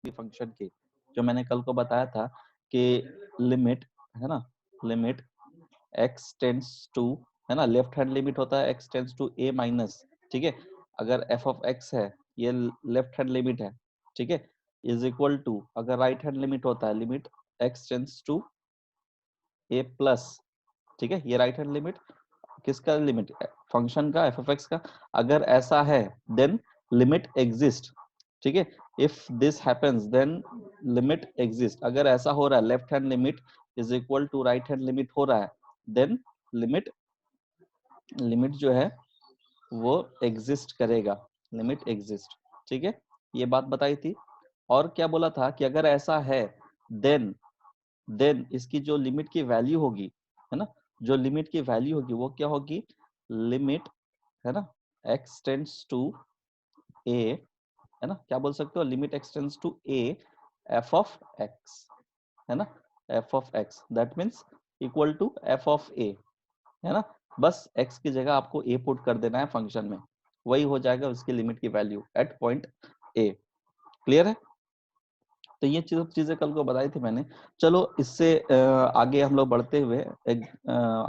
Function के, जो मैंने कल को बताया था कि लिमिट है ना, लिमिट x टेंड्स टू, है ना, लेफ्ट हैंड लिमिट होता है x tends to a minus, ठीक है, अगर f ऑफ x है ये लेफ्ट हैंड लिमिट है, ठीक है, इज इक्वल टू अगर राइट हैंड लिमिट होता है limit x tends to a plus, ठीक है, ये राइट हैंड लिमिट किसका लिमिट, फंक्शन का f ऑफ x का, अगर ऐसा है देन लिमिट एग्जिस्ट, ठीक है, if this happens then limit exist, अगर ऐसा हो रहा है left hand limit is equal to right hand limit हो रहा है देन लिमिट, लिमिट जो है वो एग्जिस्ट करेगा, लिमिट एग्जिस्ट, ठीक है, ये बात बताई थी। और क्या बोला था कि अगर ऐसा है देन, देन इसकी जो लिमिट की वैल्यू होगी, है ना, जो लिमिट की वैल्यू होगी वो क्या होगी, लिमिट, है ना, x टेंड्स टू a, है ना, क्या बोल सकते हो, limit x tends to a f of x, है ना, f of x that means equal to f of a, है ना, बस x की जगह आपको a पुट कर देना है फंक्शन में, वही हो जाएगा उसकी लिमिट की value at point a। Clear है? तो ये चीजें कल को बताई थी मैंने। चलो इससे आगे हम लोग बढ़ते हुए एक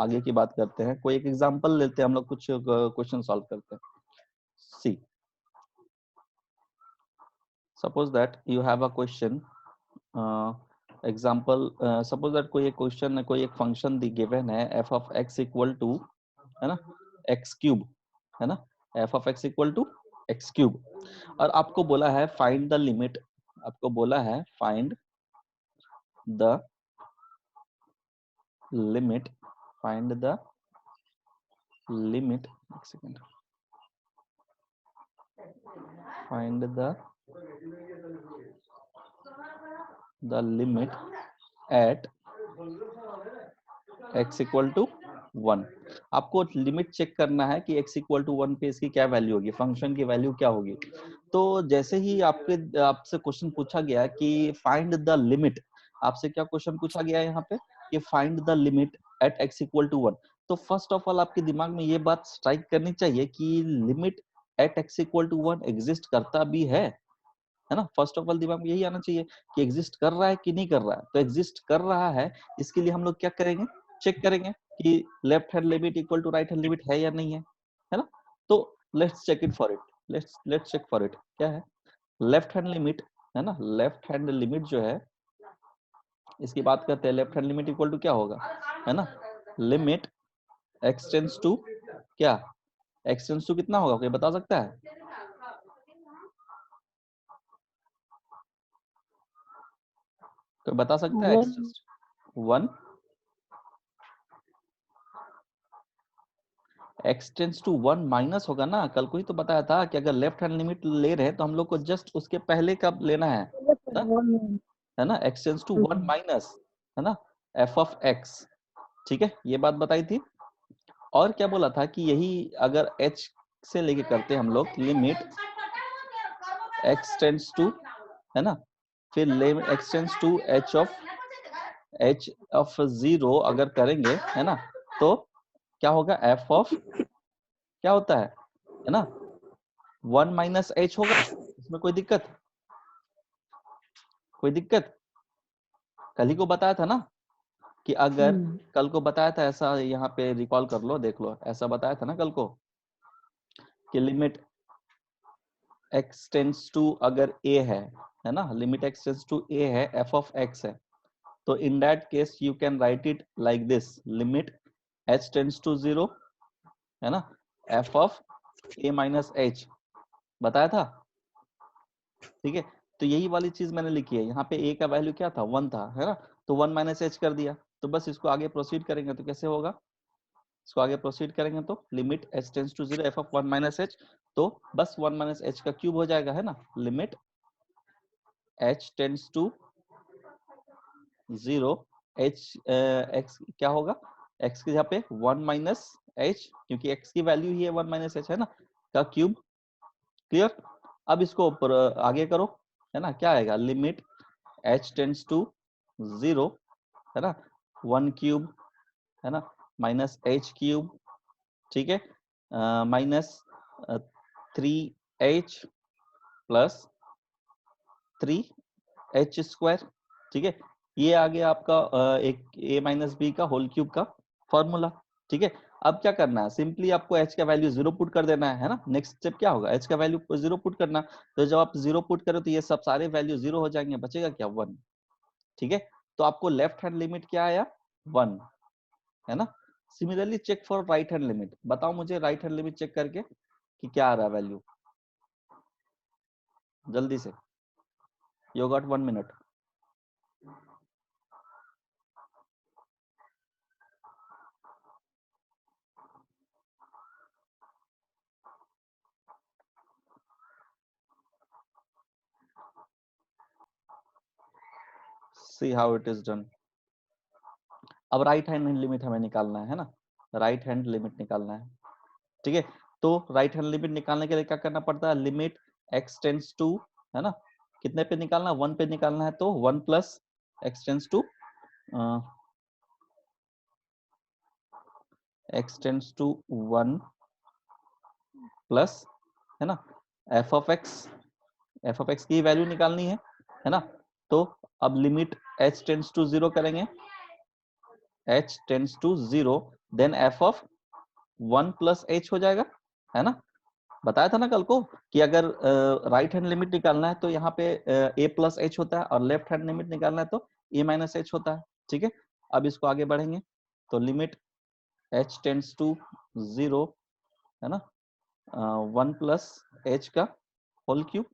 आगे की बात करते हैं, कोई एक एग्जांपल लेते हैं हम लोग, कुछ क्वेश्चन सॉल्व करते हैं। See suppose that you have a question, example suppose that कोई एक क्वेश्चन है, कोई एक फंक्शन दी गिवन है f of x equal to, है ना, x क्यूब, है ना, f of x equal to x cube, और आपको बोला है फाइंड द लिमिट, आपको बोला है find the limit, find the limit, एक second, find the limit at x equal to 1। आपको लिमिट चेक करना है कि x इक्वल टू 1 पे इसकी क्या वैल्यू होगी, फंक्शन की वैल्यू क्या होगी। तो जैसे ही आपसे क्वेश्चन पूछा गया कि फाइंड द लिमिट, आपसे क्या क्वेश्चन पूछा गया है यहाँ पे कि find the limit at x equal to 1, तो फर्स्ट ऑफ ऑल आपके दिमाग में ये बात स्ट्राइक करनी चाहिए कि limit at x equal to 1 exist करता भी है ना, फर्स्ट ऑफ ऑल दिमाग में यही आना चाहिए कि एग्जिस्ट कर रहा है कि नहीं कर रहा है। तो एग्जिस्ट कर रहा है, इसके लिए हम लोग क्या करेंगे, चेक करेंगे कि left hand limit equal to right hand limit है या नहीं है ना। तो let's check it for it, let's check for it, क्या है लेफ्ट हैंड लिमिट, है ना, लेफ्ट हैंड लिमिट जो है इसकी बात करते हैं, left hand limit equal to क्या होगा, है ना, लिमिट x टेंड्स टू क्या, x टेंड्स टू कितना होगा, कोई बता सकता है, कोई बता सकता है, x tends 1, x tends to 1 minus होगा ना, कल को ही तो बताया था कि अगर लेफ्ट हैंड लिमिट ले रहे हैं तो हम लोग को जस्ट उसके पहले का लेना है ना, x टेंड्स टू 1 माइनस, है ना, f ऑफ x, ठीक है, ये बात बताई थी। और क्या बोला था कि यही अगर h से लेके करते हम लोग लिमिट x टेंड्स टू, है ना, फिर limit x tends to h of 0 अगर करेंगे, है ना, तो क्या होगा, f ऑफ क्या होता है ना, 1 माइनस h होगा, इसमें कोई दिक्कत, कोई दिक्कत, कल ही को बताया था ना कि अगर कल को बताया था ऐसा, यहाँ पे रिकॉल कर लो, देख लो, ऐसा बताया था ना कल को कि लिमिट x टेंड्स टू अगर a है ना, limit x tends to a है, f ऑफ x है, तो in that case you can write it like this, limit h tends to 0, है ना, f of a minus h, बताया था, ठीक है। तो यही वाली चीज मैंने लिखी है यहाँ पे, a का वैल्यू क्या था, 1 था, है ना, तो 1 माइनस h कर दिया, तो बस इसको आगे प्रोसीड करेंगे तो कैसे होगा, इसको आगे प्रोसीड करेंगे तो limit h tends to 0 f of 1 minus h, तो बस 1 माइनस h का क्यूब हो जाएगा, है ना, limit h tends to 0 h x क्या होगा, x की जगह पे 1 माइनस h, क्योंकि x की वैल्यू ही है 1 माइनस h, है ना, का क्यूब। क्लियर? अब इसको ऊपर आगे करो, है ना, क्या आएगा, लिमिट h टेंड्स टू 0, है ना, 1 क्यूब, है ना, माइनस h क्यूब, ठीक है, minus 3h plus 3 H square, ठीक है। ये आ गया आपका एक ए माइनस बी का होल क्यूब का फॉर्मूला, ठीक है। अब क्या करना है, सिंपली आपको एच का वैल्यू 0 पुट कर देना है ना। नेक्स्ट स्टेप क्या होगा, एच का वैल्यू 0 पुट करना। तो जब आप 0 पुट करो तो ये सब सारे वैल्यू 0 हो जाएंगे, बचेगा क्या, 1, ठीक है। तो आपको लेफ्ट हैंड लिमिट क्या आया, 1, है ना। Similarly check for right hand limit, बताओ मुझे राइट हैंड लिमिट चेक करके कि क्या आ रहा है वैल्यू, जल्दी से, you got 1 minute. See how it is done. अब राइट हैंड लिमिट हमें निकालना है ना, राइट हैंड लिमिट निकालना है, ठीक है। तो राइट हैंड लिमिट निकालने के लिए क्या करना पड़ता है, लिमिट x टेंड्स टू, है ना, कितने पे निकालना, 1 पे निकालना है। तो 1 plus x tends to, x tends to 1 plus, है ना, एफ ऑफ एक्स की वैल्यू निकालनी है ना। तो अब लिमिट h टेंड्स टू 0 करेंगे, h tends to 0, then f of 1 plus h हो जाएगा, है ना। बताया था ना कल को कि अगर राइट हैंड लिमिट निकालना है तो यहाँ पे a प्लस एच होता है, और लेफ्ट हैंड लिमिट निकालना है तो a माइनस एच होता है, ठीक है। अब इसको आगे बढ़ेंगे, तो लिमिट h टेंड्स टू 0, है ना, 1 प्लस एच का होल क्यूब,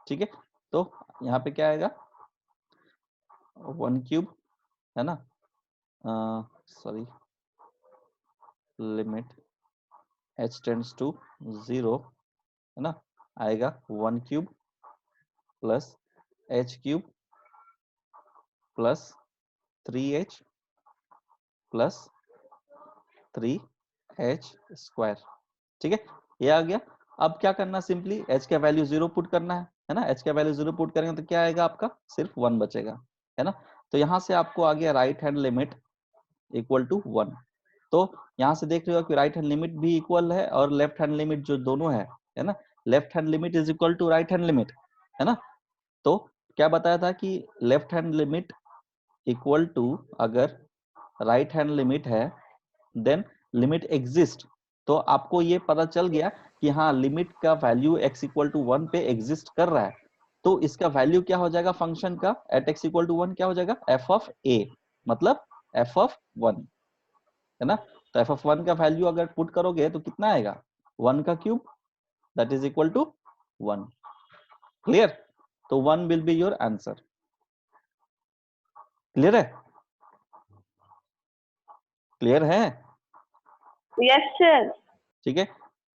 ठीक है। तो यहाँ पे क्या आएगा, 1 क्यूब, है ना, sorry, limit h tends to 0, है ना, आएगा 1 cube plus h cube plus 3h plus 3h square, ठीक है। ये आ गया। अब क्या करना, सिंपली h का वैल्यू 0 पुट करना है ना। h का वैल्यू 0 पुट करेंगे तो क्या आएगा आपका, सिर्फ 1 बचेगा, है ना। तो यहां से आपको आ गया right hand limit equal to 1। तो यहां से देख रहे हो कि राइट हैंड लिमिट भी इक्वल है और लेफ्ट हैंड लिमिट जो दोनों है ना, left hand limit is equal to right hand limit, है ना। तो क्या बताया था कि left hand limit equal to, अगर राइट हैंड लिमिट है देन लिमिट एग्जिस्ट। तो आपको ये पता चल गया कि हाँ, लिमिट का वैल्यू x इक्वल टू 1 पे एग्जिस्ट कर रहा है। तो इसका वैल्यू क्या हो जाएगा, फंक्शन का एट x इक्वल टू 1 क्या हो जाएगा, f ऑफ a, मतलब f ऑफ 1, है ना। तो f ऑफ 1 का वैल्यू अगर पुट करोगे तो कितना आएगा, 1 का cube, that is equal to 1, clear. तो 1 will be your answer, clear है, क्लियर है, Yes, sir. ठीक है।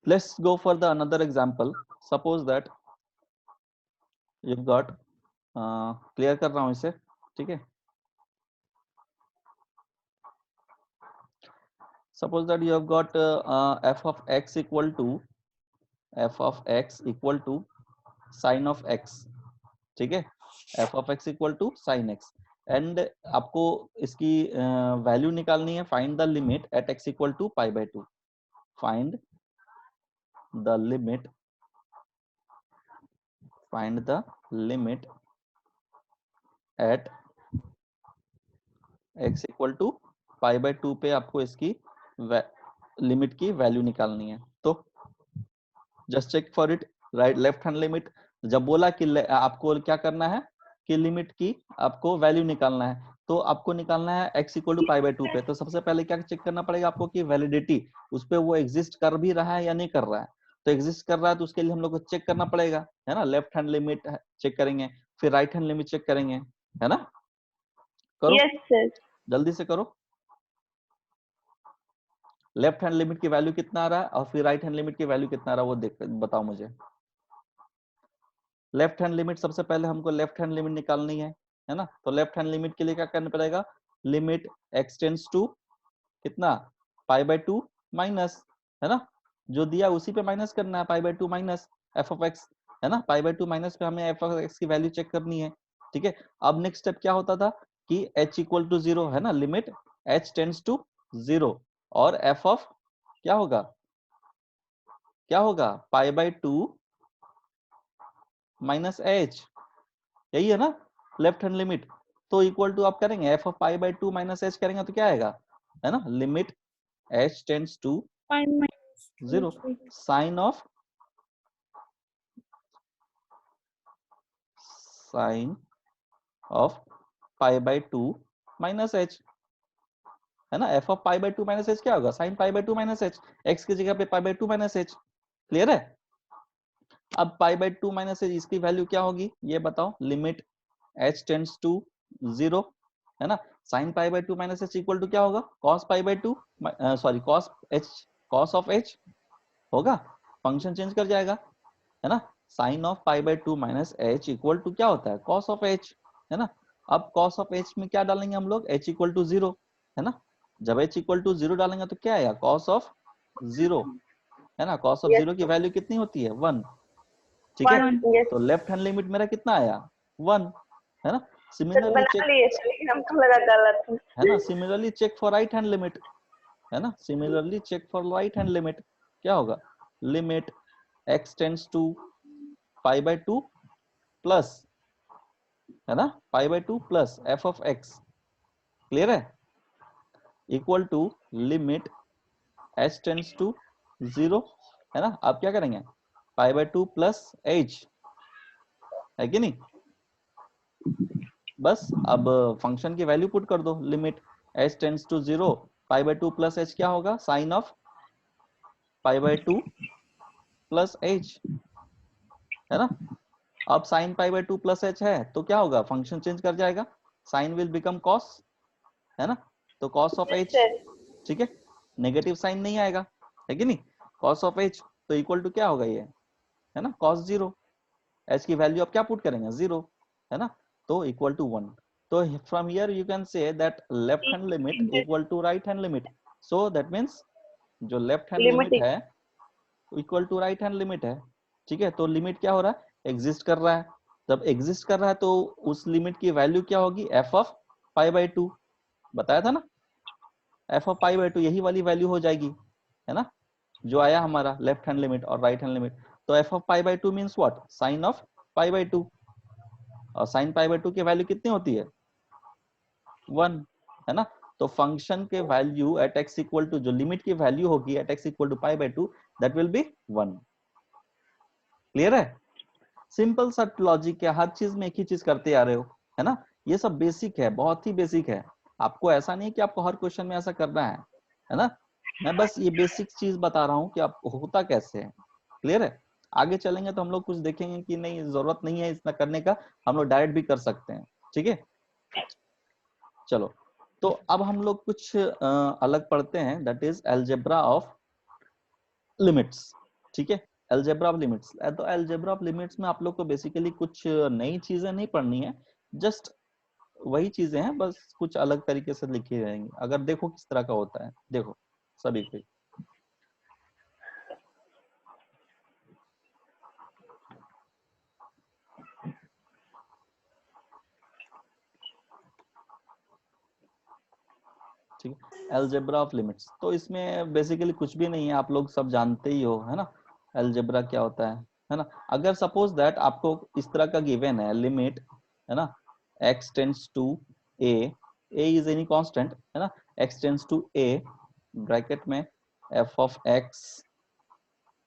Let's go for the another example. Suppose that you got, clear कर रहा हूं इसे, ठीक है। Suppose that you have got f of x equal to sine of x, ठीक है। f of x equal to sine x, and आपको इसकी वैल्यू निकालनी है, find the limit at x equal to pi by 2, find the limit, find the limit at x equal to pi by 2 पे आपको इसकी लिमिट की वैल्यू निकालनी है। तो just check for it, right left hand limit, जब बोला कि आपको क्या करना है कि लिमिट की आपको वैल्यू निकालना है, तो आपको निकालना है x equal to pi by 2 पे। तो सबसे पहले क्या चेक करना पड़ेगा आपको कि वैलिडिटी उस पे वो एग्जिस्ट कर भी रहा है या नहीं कर रहा है। तो एग्जिस्ट कर रहा है तो उसके लिए हम लोग को चेक करना पड़ेगा, है ना। लेफ्ट हैंड लिमिट चेक करेंगे, फिर राइट हैंड लिमिट चेक करेंगे, है ना। करो, Yes, sir. जल्दी से करो। लेफ्ट हैंड लिमिट की वैल्यू कितना आ रहा है और फिर राइट हैंड लिमिट की वैल्यू कितना आ रहा है वो देख बताओ मुझे। लेफ्ट हैंड लिमिट, सबसे पहले हमको लेफ्ट हैंड लिमिट निकालनी है ना। तो लेफ्ट हैंड लिमिट के लिए क्या करना पड़ेगा, लिमिट x टेंड्स टू कितना, पाई बाय 2 माइनस, है ना, जो दिया उसी पे माइनस करना है, पाई by 2 minus f of x, है ना। पाई बाय 2 माइनस पे हमें f ऑफ x की वैल्यू चेक करनी है, ठीक है। अब नेक्स्ट स्टेप क्या होता था कि h इक्वल टू 0, है ना, लिमिट h टेंड्स टू 0, और f ऑफ क्या होगा, क्या होगा, पाई बाय 2 माइनस h, यही है ना लेफ्ट हैंड लिमिट। तो इक्वल टू आप करेंगे f of pi by 2 minus h करेंगे तो क्या आएगा, है ना, limit h tends to 0 sine of pi by 2 minus h, है ना। F of pi by 2 minus h क्या होगा, sine pi by 2 minus h, x की जगह पे pi by 2 minus h. Clear है। अब पाई बाई 2 माइनस एच इसकी वैल्यू क्या होगी ये बताओ, लिमिट एच टेंड्स टू 0, है ना। Sine pi by 2 minus h equal to क्या होगा, cos pi by 2, sorry cos h, cos of h होगा, फंक्शन चेंज कर जाएगा, है ना। Sine of pi by 2 minus h equal to क्या होता है, कॉस ऑफ एच, है ना। अब कॉस ऑफ एच में क्या डालेंगे हम लोग, एच इक्वल टू 0, है ना। जब एच इक्वल टू 0 डालेंगे तो क्या आएगा, कॉस ऑफ 0, है ना। कॉस ऑफ 0 की वैल्यू कितनी होती है, 1, ठीक है। तो लेफ्ट हैंड लिमिट मेरा कितना आया, 1, है ना। सिमिलरली बना चेक, लिए सर, लेकिन हमको लगा गलत है। है ना, similarly check for right hand limit, है ना, similarly check for right hand limit क्या होगा, limit x tends to pi by 2 plus, है ना, pi by 2 plus f of x, clear है, equal to limit h tends to 0, है ना। आप क्या करेंगे, पाई बाई 2 प्लस h, है कि नहीं। बस अब फंक्शन की वैल्यू पुट कर दो, limit h tends to 0 pi by 2 plus h क्या होगा, sine of pi by 2 plus h, है ना। अब sine pi by 2 plus h है तो क्या होगा, फंक्शन चेंज कर जाएगा, साइन विल बिकम कॉस, है ना। तो कॉस ऑफ h, सर ठीक है, नेगेटिव साइन नहीं आएगा, है कि नहीं। कॉस ऑफ h तो इक्वल टू क्या होगा ये, है ना, कॉस 0, h की वैल्यू आप क्या पुट करेंगे, 0, है ना, तो इक्वल टू 1। तो from here you can say that left hand limit equal to right hand limit, so that means जो लेफ्ट हैंड लिमिट लिमिट है equal to right hand limit है, ठीक है। तो लिमिट क्या हो रहा है, एग्जिस्ट कर रहा है, जब एग्जिस्ट कर रहा है तो उस लिमिट की वैल्यू क्या होगी, एफ ऑफ पाई बाई 2, बताया था ना, एफ ऑफ पाई बाई 2 यही वाली वैल्यू हो जाएगी, है ना, जो आया हमारा लेफ्ट हैंड लिमिट और राइट हैंड लिमिट। तो F of pi by 2 means what, sine of pi by 2, और साइन पाई बाई 2 की वैल्यू कितनी होती है, 1, है ना। तो फंक्शन के value at X equal to, जो लिमिट की वैल्यू होगी at X equal to pi by 2, that will be 1। Clear है। सिंपल सा लॉजिक है, हर चीज में एक ही चीज करते आ रहे हो, है ना। ये सब बेसिक है, बहुत ही बेसिक है। आपको ऐसा नहीं कि आपको हर क्वेश्चन में ऐसा करना है ना। मैं बस ये बेसिक चीज बता रहा हूँ कि आप होता कैसे है। क्लियर है। आगे चलेंगे तो हम लोग कुछ देखेंगे कि नहीं जरूरत नहीं है इतना करने का, हम लोग डायरेक्ट भी कर सकते हैं, ठीक है। चलो, तो अब हम लोग कुछ अलग पढ़ते हैं, that is algebra of limits, ठीक है। अलजेब्रा ऑफ लिमिट्स, तो अलजेब्रा ऑफ लिमिट्स में आप लोग को बेसिकली कुछ नई चीजें नहीं पढ़नी है, जस्ट वही चीजें हैं, बस कुछ अलग तरीके से लिखी रहेंगी। अगर देखो किस तरह का होता है, देखो सभी को, ठीक है। अलजेब्रा ऑफ लिमिट्स, तो इसमें बेसिकली कुछ भी नहीं है, आप लोग सब जानते ही हो, है ना, अलजेब्रा क्या होता है ना। अगर सपोज दैट आपको इस तरह का गिवन है, लिमिट, है ना, x tends to a is any constant, है ना, x tends to a bracket में f of x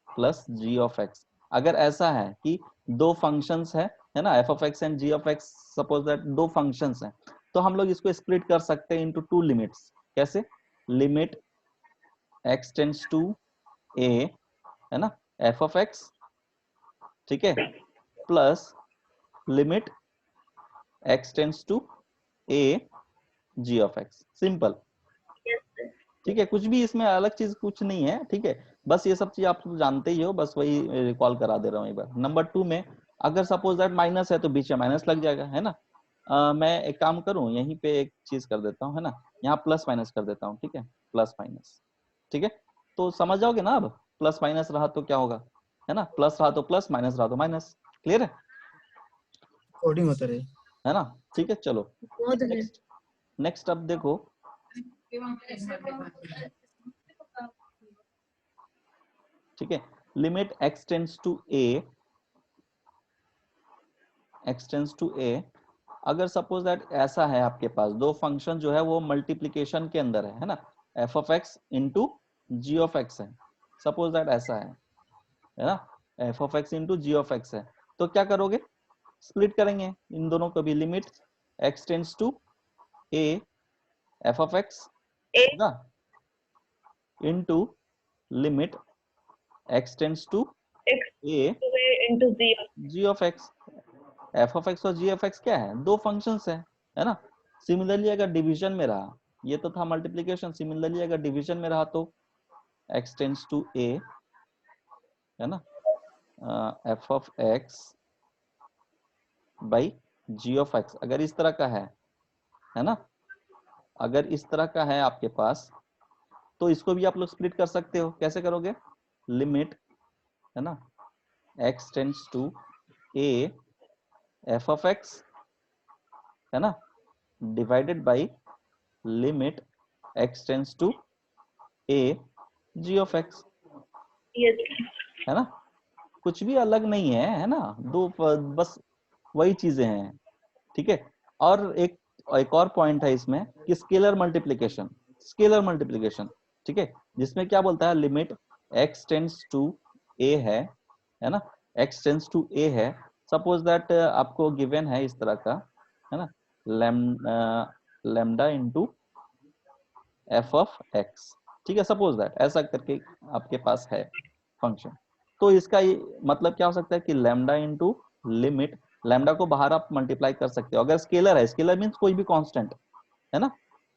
plus g of x। अगर ऐसा है कि दो फंक्शंस है ना, f of x and g of x, suppose that दो फंक्शंस हैं, तो हम लोग इसको स्प्लिट कर सकते हैं इनटू टू लिमिट्स। कैसे, limit x tends to a, है ना, f ऑफ x, ठीक है, plus limit x tends to a g of x, simple, ठीक है। कुछ भी इसमें अलग चीज कुछ नहीं है, ठीक है। बस ये सब चीज आप लोग जानते ही हो, बस वही रिकॉल करा दे रहा हूँ एक बार। नंबर 2 में अगर सपोज दैट माइनस है तो बीच में माइनस लग जाएगा, है ना। मैं एक काम करूं, यहीं पे एक चीज कर देता हूँ, है ना, यहाँ प्लस माइनस कर देता हूँ, ठीक है, प्लस माइनस, ठीक है। तो समझ जाओगे ना, अब प्लस माइनस रहा तो क्या होगा, है ना, प्लस रहा तो प्लस, माइनस रहा तो माइनस। क्लियर कोडिंग होता रहे, है ना, ठीक है। चलो नेक्स्ट, नेक्स्ट अब देखो, ठीक है, limit x tends to a, x tends to a, अगर सपोज दैट ऐसा है आपके पास दो फंक्शन जो है वो मल्टीप्लीकेशन के अंदर है ना, f of x into g of x है, सपोज दैट ऐसा है ना, f of x into g of x है, तो क्या करोगे, स्प्लिट करेंगे इन दोनों को भी, limit x tends to a f of x A होगा into limit x tends to X a into Z. g of x। f of x और g ऑफ x क्या है, दो फंक्शंस है ना। सिमिलरली अगर डिवीजन में रहा, ये तो था मल्टीप्लिकेशन, सिमिलरली अगर डिवीजन में रहा तो x टेंड्स टू a है ना, f of x by g of x, अगर इस तरह का है ना, अगर इस तरह का है आपके पास तो इसको भी आप लोग स्प्लिट कर सकते हो, कैसे करोगे, लिमिट है ना x tends to a f of x है ना, divided by limit x tends to a g of x, Yes. है ना, कुछ भी अलग नहीं है ना, दो बस वही चीजें हैं, ठीक है। और एक और पॉइंट है इसमें कि स्केलर मल्टीप्लिकेशन, स्केलर मल्टीप्लिकेशन, ठीक है, जिसमें क्या बोलता है, limit x tends to a है ना, x टेंड्स टू a है, सपोज दैट आपको गिवन है इस तरह का, है ना, lambda into f of x, ठीक है, सपोज दैट ऐसा करके आपके पास है फंक्शन, तो इसका ये मतलब क्या हो सकता है कि लैम्डा इनटू लिमिट, लैम्डा को बाहर आप मल्टीप्लाई कर सकते हो, अगर स्केलर है, स्केलर मींस कोई भी कांस्टेंट है ना,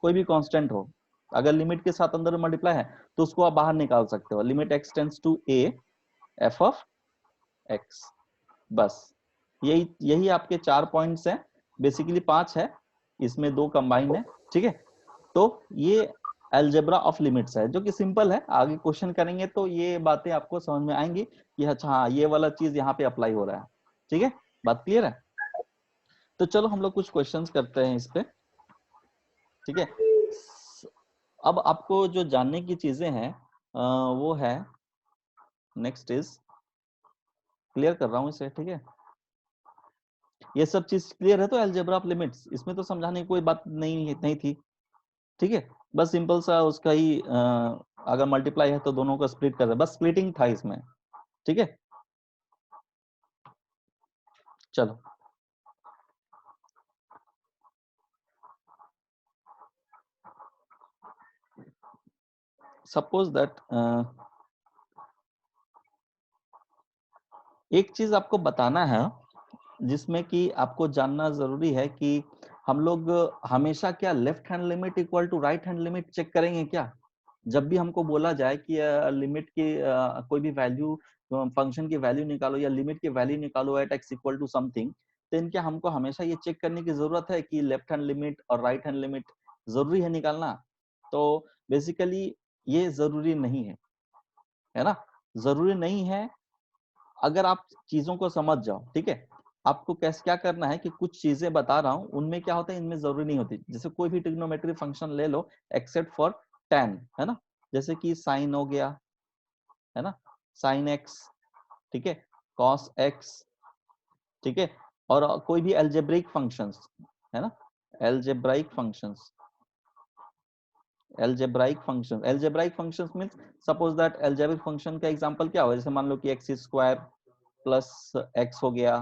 कोई भी कांस्टेंट हो, अगर लिमिट के साथ अंदर मल्टीप्लाई है तो उसको आप बाहर निकाल सकते हो, limit x tends to a f of x, बस यही यही आपके 4 पॉइंट्स हैं, बेसिकली 5 है, इसमें 2 कंबाइन है, ठीक है। तो ये अलजेब्रा ऑफ लिमिट्स है जो कि सिंपल है, आगे क्वेश्चन करेंगे तो ये बातें आपको समझ में आएंगी कि अच्छा हाँ ये वाला चीज यहाँ पे अप्लाई हो रहा है, ठीक है, बात क्लियर है। तो चलो हम लोग कुछ क्वेश्चंस करते हैं इस पे, ठीक है। अब आपको जो जानने की चीजें हैं वो है, नेक्स्ट इज, क्लियर कर रहा हूँ इसे, ठीक है, ये सब चीज क्लियर है तो अलजेब्रा ऑफ लिमिट्स, इसमें तो समझाने की कोई बात नहीं थी, ठीक है, बस सिंपल सा उसका ही अगर मल्टीप्लाई है तो दोनों को स्प्लिट कर रहे, बस स्प्लिटिंग था इसमें, ठीक है। चलो सपोज दैट एक चीज आपको बताना है जिसमें कि आपको जानना जरूरी है कि हम लोग हमेशा क्या left hand limit equal to right hand limit check करेंगे क्या, जब भी हमको बोला जाए कि लिमिट की कोई भी वैल्यू, फंक्शन की वैल्यू निकालो या लिमिट की वैल्यू निकालो at x equal to something, तो इनके हमको हमेशा ये चेक करने की जरूरत है कि लेफ्ट हैंड लिमिट और राइट हैंड लिमिट जरूरी है निकालना, तो बेसिकली ये जरूरी नहीं है ना, जरूरी नहीं है अगर आप चीजों को समझ जाओ, ठीक है। आपको कैसे क्या करना है कि कुछ चीजें बता रहा हूं उनमें क्या होता है, इनमें जरूरी नहीं होती, जैसे कोई भी ट्रिग्नोमेट्री फंक्शन ले लो एक्सेप्ट फॉर tan, है ना, जैसे कि साइन हो गया, है ना, साइन x, ठीक है, cos x, ठीक है, और कोई भी एल्जेब्रिक फंक्शंस, है ना, algebraic functions, algebraic function, algebraic functions means suppose that algebraic function का एग्जांपल क्या हो, जैसे मान लो कि x स्क्वायर प्लस x हो गया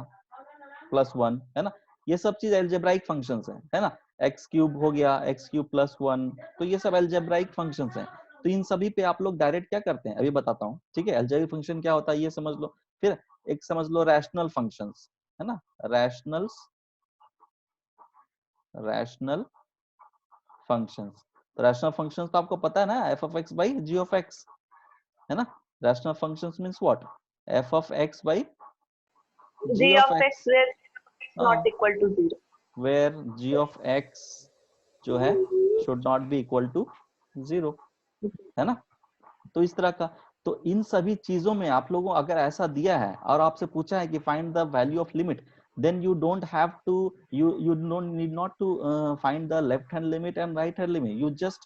प्लस 1, है ना, ये सब चीज एल्जेब्राइक फंक्शंस है ना, x क्यूब हो गया, x क्यूब प्लस 1, तो ये सब एल्जेब्राइक फंक्शंस हैं, तो इन सभी पे आप लोग डायरेक्ट क्या करते हैं अभी बताता हूँ, ठीक है, एल्जेब्रिक फंक्शन क्या होता है ये समझ लो, फिर एक समझ लो रैशनल फंक्शंस, है ना, रैशनल फंक्शंस, तो रैशनल फंक्शंस तो आपको पता है ना, f of x by g of x, है ना, rational functions means what, f of x by g G of of X x, where हाँ, not equal to 0. where g of x जो है should not be equal to 0, है ना, तो इस तरह का, तो इन सभी चीजों में आप लोगों अगर ऐसा दिया है और आपसे पूछा है कि find the value of limit, then you don't have to, you don't need not to find the left hand limit and right hand limit, you just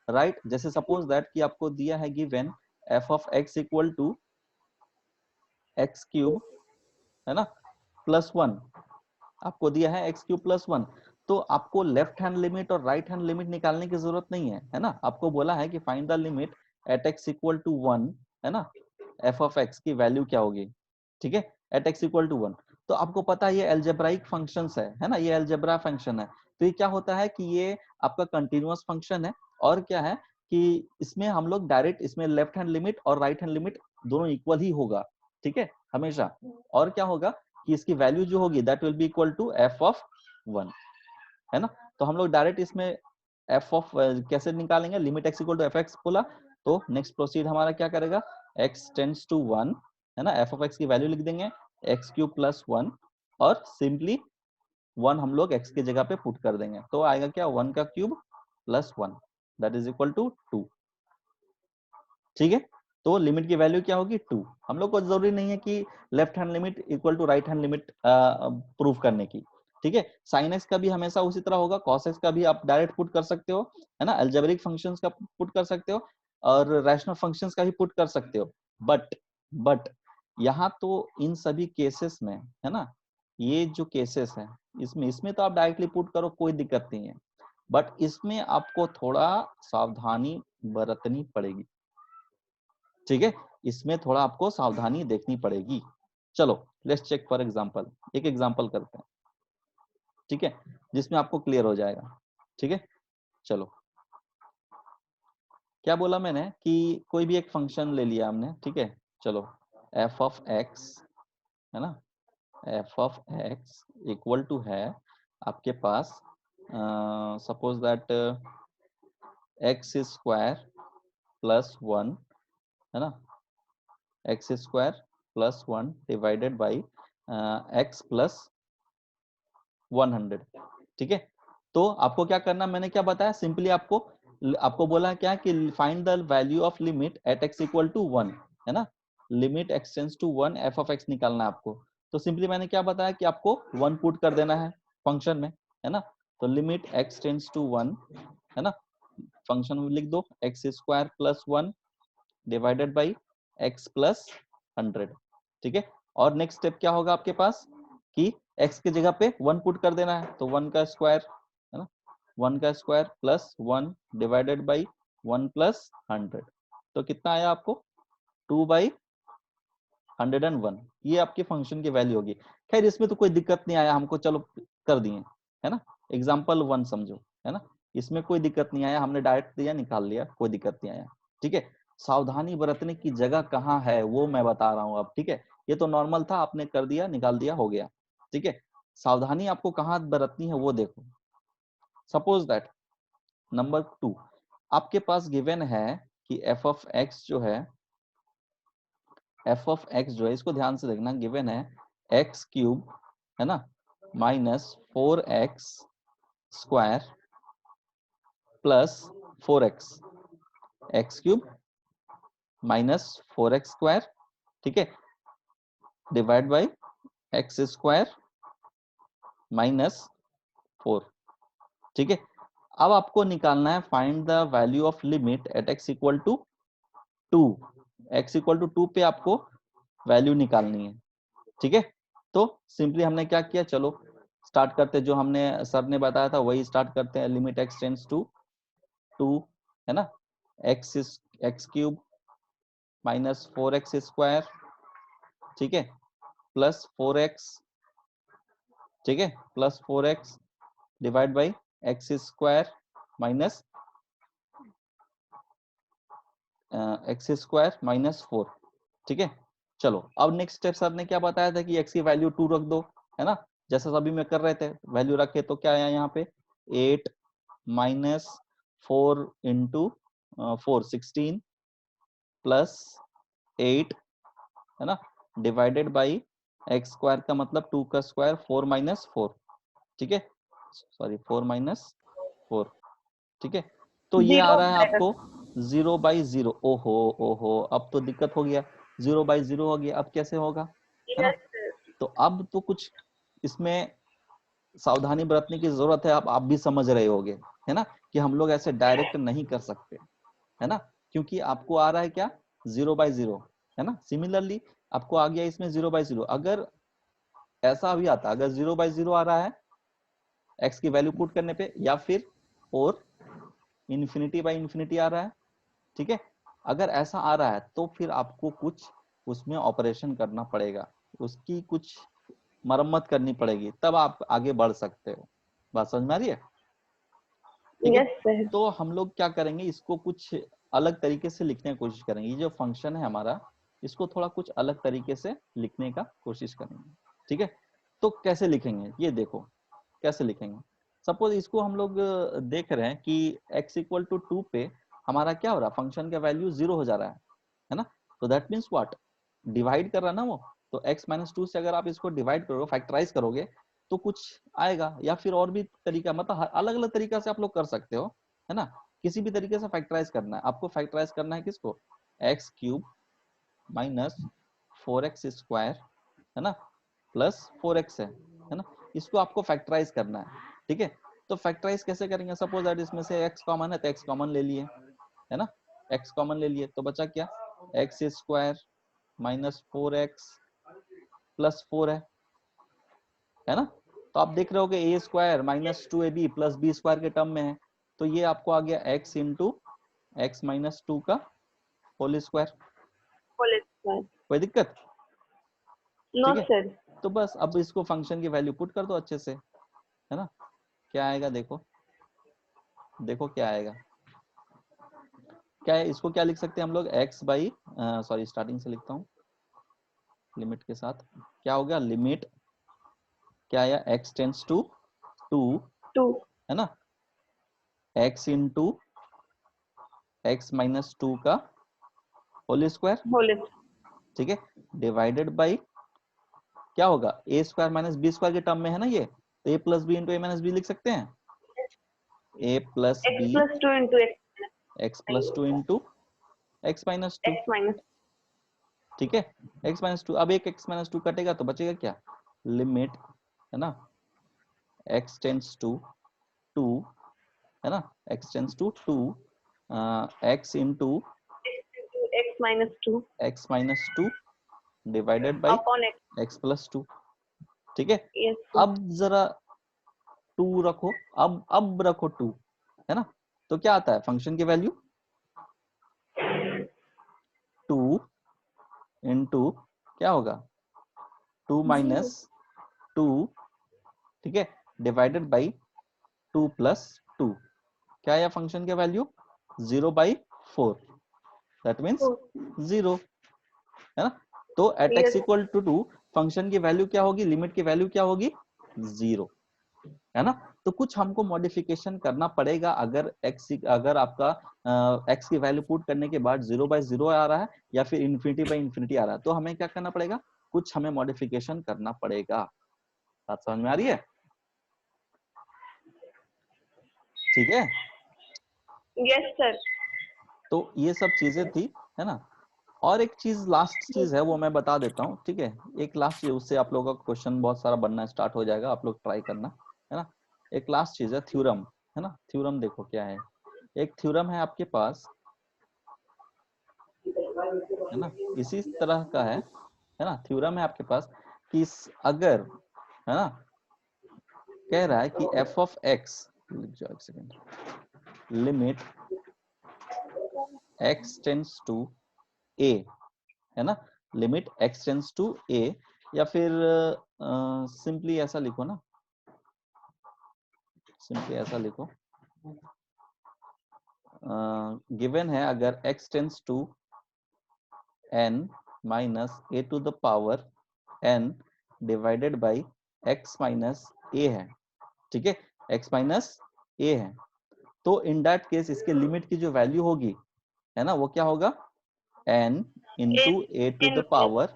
write, जैसे suppose that कि आपको दिया है given f of x equal to x cube, है ना, plus 1, आपको दिया है एक्स क्यूब प्लस 1, तो आपको लेफ्ट हैंड लिमिट और राइट हैंड लिमिट निकालने की जरूरत नहीं है ना। आपको बोला है कि find the limit at X equal to 1, है ना, एफ ऑफ एक्स की वैल्यू क्या होगी, ठीक है, एट एक्स इक्वल टू 1। तो आपको पता है ये एल्जेब्राइक फंक्शंस है ना, ये एल्जेब्रा फंक्शन है। तो ये क्या होता है कि ये आपका कंटिन्यूअस फंक्शन है, और क्या है कि इसमें हम लोग डायरेक्ट इसमें लेफ्ट हैंड लिमिट और राइट हैंड लिमिट दोनों इक्वल ही होगा, ठीक है, हमेशा। और क्या होगा कि इसकी वैल्यू जो होगी that will be equal to F of 1, है ना। तो हम लोग डायरेक्ट इसमें एफ ऑफ कैसे निकालेंगे, limit X equal to F X बोला, तो नेक्स्ट प्रोसीड हमारा क्या करेगा, एक्स टेंड्स टू 1, है ना, एफ ऑफ एक्स की वैल्यू लिख देंगे एक्स क्यूब प्लस 1, और सिंपली 1 हम लोग x की जगह पे पुट कर देंगे, तो आएगा क्या 1 का cube plus 1 that is equal to 2, ठीक है। तो लिमिट की वैल्यू क्या होगी 2। हम लोग को जरूरी नहीं है कि left hand limit equal to right hand limit prove करने की, ठीक है। साइन एक्स का भी हमेशा उसी तरह होगा, कॉस एक्स का भी आप डायरेक्ट पुट कर सकते हो, है ना, अलजेब्रिक फंक्शंस का पुट कर सकते हो, और रैशनल फंक्शंस का भी पुट कर सकते हो। बट यहाँ तो इन सभी केसेस में, है ना, ये जो केसेस है इसमें तो आप डायरेक्टली पुट करो, कोई दिक्कत नहीं है, बट इसमें आपको थोड़ा सावधानी बरतनी पड़ेगी, ठीक है, इसमें थोड़ा आपको सावधानी देखनी पड़ेगी। चलो लेट्स चेक फॉर एग्जांपल, एक एग्जांपल करते हैं, ठीक है, जिसमें आपको क्लियर हो जाएगा, ठीक है। चलो क्या बोला मैंने कि कोई भी एक फंक्शन ले लिया हमने, ठीक है, चलो एफ ऑफ एक्स, है ना, F of x equal to है आपके पास suppose that x square plus 1, है ना, x square plus 1 divided by x plus 100, ठीक है। तो आपको क्या करना, मैंने क्या बताया, सिंपली आपको बोला क्या कि find the value of limit at X equal to 1, है ना, limit X tends to 1 F of X निकालना है आपको। तो सिंपली मैंने क्या बताया कि आपको 1 पुट कर देना है फंक्शन में, है ना। तो लिमिट एक्स टेंड्स टू 1, है ना, फंक्शन में लिख दो x square plus 1 divided by x plus 100, ठीक है। और नेक्स्ट स्टेप क्या होगा आपके पास कि x की जगह पे 1 पुट कर देना है, तो 1 का स्क्वायर, है ना, 1 का square plus 1 divided by 1 plus 100, तो कितना आया आपको 2 बाई 101, ये आपके फंक्शन की वैल्यू होगी। खैर इसमें तो कोई दिक्कत नहीं आया हमको, चलो कर दिए, है ना, एग्जाम्पल 1 समझो, है ना, इसमें कोई दिक्कत नहीं आया, हमने डायरेक्ट दिया निकाल लिया, कोई दिक्कत नहीं आया, ठीक है। सावधानी बरतने की जगह कहाँ है वो मैं बता रहा हूँ अब, ठीक है। ये तो नॉर्मल था, आपने कर दिया निकाल दिया हो गया, ठीक है। सावधानी आपको कहाँ बरतनी है वो देखो। सपोज दैट नंबर 2 आपके पास गिवन है कि एफ ऑफ एक्स जो है, एफ ऑफ एक्स जो है, इसको ध्यान से देखना, गिवन है एक्स क्यूब, है ना, minus 4x square plus 4x, X cube minus 4x square, ठीक है, divide by X square minus 4, ठीक है। अब आपको निकालना है find the value of limit at X equal to 2, X equal to 2 पे आपको वैल्यू निकालनी है, ठीक है। तो सिंपली हमने क्या किया, चलो स्टार्ट करते, जो हमने सर ने बताया था वही स्टार्ट करते हैं, लिमिट एक्स टेंड्स टू 2, है ना, x cube minus 4x square, ठीक है, प्लस 4x, ठीक है, plus 4x divide by X square minus x square minus 4, ठीक है। चलो अब नेक्स्ट स्टेप सर ने क्या बताया था कि x की वैल्यू 2 रख दो, है ना, जैसा सभी में कर रहे थे, वैल्यू रखे तो क्या आया यहाँ पे 8 माइनस 4 इंटू 4 16 प्लस 8, है ना, डिवाइडेड बाई एक्स स्क्वायर का मतलब 2 का स्क्वायर 4 माइनस 4, ठीक है, सॉरी 4 माइनस 4, ठीक है। तो ये आ जीरो रहा है जाएगा। आपको 0/0, ओहो ओहो अब तो दिक्कत हो गया, 0/0 हो गया, अब कैसे होगा, है ना। यस। तो अब तो कुछ इसमें सावधानी बरतने की जरूरत है, आप भी समझ रहे होगे, है ना, कि हम लोग ऐसे डायरेक्ट नहीं कर सकते, है ना, क्योंकि आपको आ रहा है क्या 0/0, है ना। सिमिलरली आपको आ गया इसमें 0/0, अगर ऐसा भी आता है, अगर 0/0 आ रहा है x की वैल्यू पुट करने पे, या फिर और ∞/∞ आ रहा है, ठीक है। अगर ऐसा आ रहा है तो फिर आपको कुछ उसमें ऑपरेशन करना पड़ेगा, उसकी कुछ मरम्मत करनी पड़ेगी, तब आप आगे बढ़ सकते हो। बात समझ में आ रही है? ठीक है। Yes sir. तो हम लोग क्या करेंगे, इसको कुछ अलग तरीके से लिखने की कोशिश करेंगे। ये जो फंक्शन है हमारा, इसको थोड़ा कुछ अलग तरीके से लिखने का कोशिश करेंगे, ठीक है। तो कैसे लिखेंगे ये देखो, कैसे लिखेंगे। सपोज इसको हम लोग देख रहे हैं कि x = 2 पे हमारा क्या हो रहा है, फंक्शन का वैल्यू 0 हो जा रहा है ना। तो दैट मीन्स व्हाट, डिवाइड कर रहा है ना वो। तो x - 2 से अगर आप इसको डिवाइड करोगे, फैक्टराइज करोगे, तो कुछ आएगा। या फिर और भी तरीका, मतलब अलग अलग तरीका से आप लोग कर सकते हो, है ना। किसी भी तरीके से फैक्टराइज करना है आपको। फैक्टराइज करना है किसको, x³ - 4x², है ना, प्लस 4x है ना। इसको आपको फैक्टराइज करना है, ठीक है। तो फैक्टराइज कैसे करेंगे, सपोज दैट इसमें से x कॉमन है तो x कॉमन ले लिए, है ना, x कॉमन ले लिए, तो बचा क्या, x² - 4x प्लस 4 है ना। तो आप देख रहे हो कि a² - 2ab प्लस b² के टर्म में है, तो ये आपको आ गया x × x - 2 का होल स्क्वायर। Whole square. कोई दिक्कत? नो ठीक है। सर। तो बस अब इसको फंक्शन की वैल्यू पुट कर दो अच्छे से, है ना। क्या आएगा देखो, देखो क्या आएगा। क्या है, इसको क्या लिख सकते हैं हम लोग, सॉरी स्टार्टिंग से लिखता हूँ लिमिट के साथ। क्या हो गया, लिमिट क्या आया, x टेंड्स टू 2, 2 है ना, x × x - 2 का होल स्क्वायर, होल ठीक है, डिवाइडेड बाई क्या होगा, a² - b² के टर्म में है ना ये, तो a + b × a - b लिख सकते हैं। a + x b + 2 × x + 2 × x - 2, x minus. ठीक है, x - 2। अब एक x - 2 कटेगा तो बचेगा क्या, लिमिट, है ना, x टेंड्स टू 2, है ना, x tends to 2, x × x - 2 x - 2 divided by upon x। x + 2, ठीक है। Yes sir. अब जरा 2 रखो, अब रखो 2, है ना। तो क्या आता है फंक्शन की वैल्यू, 2 × क्या होगा, 2 - 2, ठीक है, डिवाइडेड बाई 2 + 2। क्या है फंक्शन की वैल्यू, 0/4, दैट मीन्स 0, है ना। तो एट x = 2 फंक्शन की वैल्यू क्या होगी, लिमिट की वैल्यू क्या होगी, 0, है ना। तो कुछ हमको मॉडिफिकेशन करना पड़ेगा। अगर आपका x की वैल्यू पुट करने के बाद 0/0 आ रहा है या फिर ∞/∞ आ रहा है, तो हमें क्या करना पड़ेगा, कुछ हमें मॉडिफिकेशन करना पड़ेगा। बात समझ में आ रही है? ठीक है। Yes sir. तो ये सब चीजें थी, है ना। और एक चीज, लास्ट चीज है, वो मैं बता देता हूँ, ठीक है। एक लास्ट चीज, उससे आप लोगों का क्वेश्चन बहुत सारा बनना स्टार्ट हो जाएगा, आप लोग ट्राई करना, है ना। एक लास्ट चीज है थ्योरम, है ना। थ्योरम देखो क्या है, एक थ्योरम है आपके पास, है ना, इसी तरह का है ना। थ्योरम है आपके पास कि अगर, है ना, कह रहा है कि f(x), लिख जाओ एक second, limit x tends to a, है ना, limit x tends to a, या फिर सिंपली ऐसा लिखो ना, सिंपली ऐसा लिखो, गिवन है अगर x tends to n - a to the power n divided by x - a है, ठीक है, x - a है, तो इन दैट केस इसके लिमिट की जो वैल्यू होगी, है ना, वो क्या होगा, n × a to the power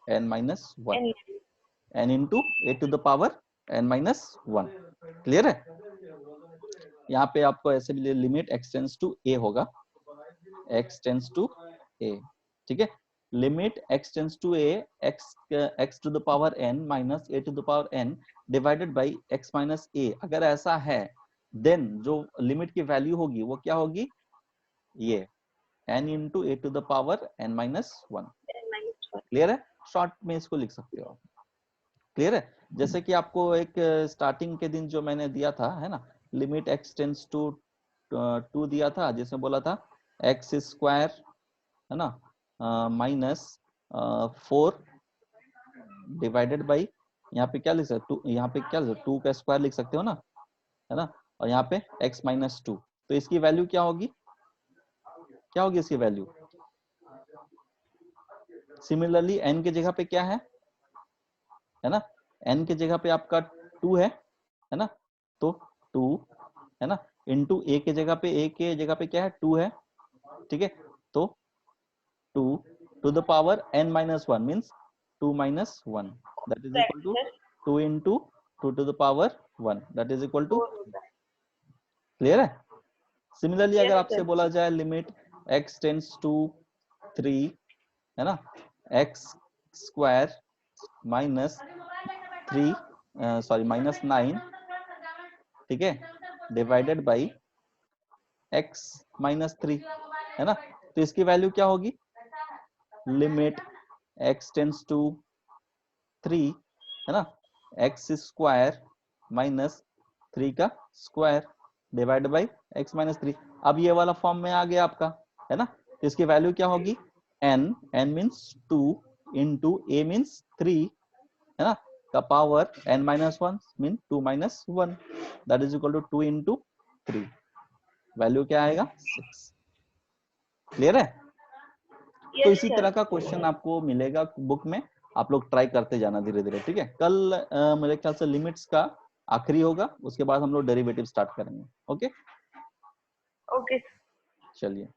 n - 1, n × a to the power n - 1। Clear है? यहाँ पे आपको ऐसे भी limit x tends to a होगा, x टेंड्स टू a, ठीक है, limit x tends to a, x to the power n - a to the power n divided by x - a। अगर ऐसा है, देन जो लिमिट की वैल्यू होगी वो क्या होगी, ये n × a to the power n - 1। Clear है? शॉर्ट में इसको लिख सकते हो आप। क्लियर है? जैसे कि आपको एक स्टार्टिंग के दिन जो मैंने दिया था, है ना, लिमिट x टेंस टू 2 दिया था, जिसमें बोला था x स्क्वायर, है ना, माइनस 4 डिवाइडेड बाई, यहाँ पे क्या लिख सकते, यहाँ पे क्या लिख सकते, 2 का स्क्वायर लिख सकते हो ना, है ना, और यहाँ पे x माइनस 2, तो इसकी वैल्यू क्या होगी, क्या होगी इसकी वैल्यू। सिमिलरली n की जगह पे क्या है ना, n की जगह पे आपका 2 है ना, तो 2, है ना, इंटू a की जगह पे क्या है, 2 है, ठीक है, तो 2 to the power n minus 1 means 2 minus 1, that is equal to 2 into 2 to the power 1, that is equal to, 4 होता है। क्लियर है। सिमिलरली अगर यस आपसे सर। बोला जाए लिमिट x टेंस टू 3, है ना, x square minus 3 sorry minus 9, ठीक है, डिवाइडेड बाई x माइनस 3, है ना, तो इसकी वैल्यू क्या होगी, लिमिट x टेंस टू 3, है ना, x स्क्वायर माइनस 3 का square divide by x minus 3। अब ये वाला फॉर्म में आ गया आपका, है ना, तो इसकी वैल्यू क्या होगी, n means 2 into a means 3, है ना, का power n minus 1 mean 2 minus 1, that is equal to 2 into 3, value क्या आएगा 6। क्लियर है। तो यस इसी सर। तरह का क्वेश्चन आपको मिलेगा बुक में, आप लोग ट्राई करते जाना धीरे धीरे, ठीक है। कल मेरे ख्याल से लिमिट्स का आखिरी होगा, उसके बाद हम लोग डेरिवेटिव स्टार्ट करेंगे। Okay okay. चलिए।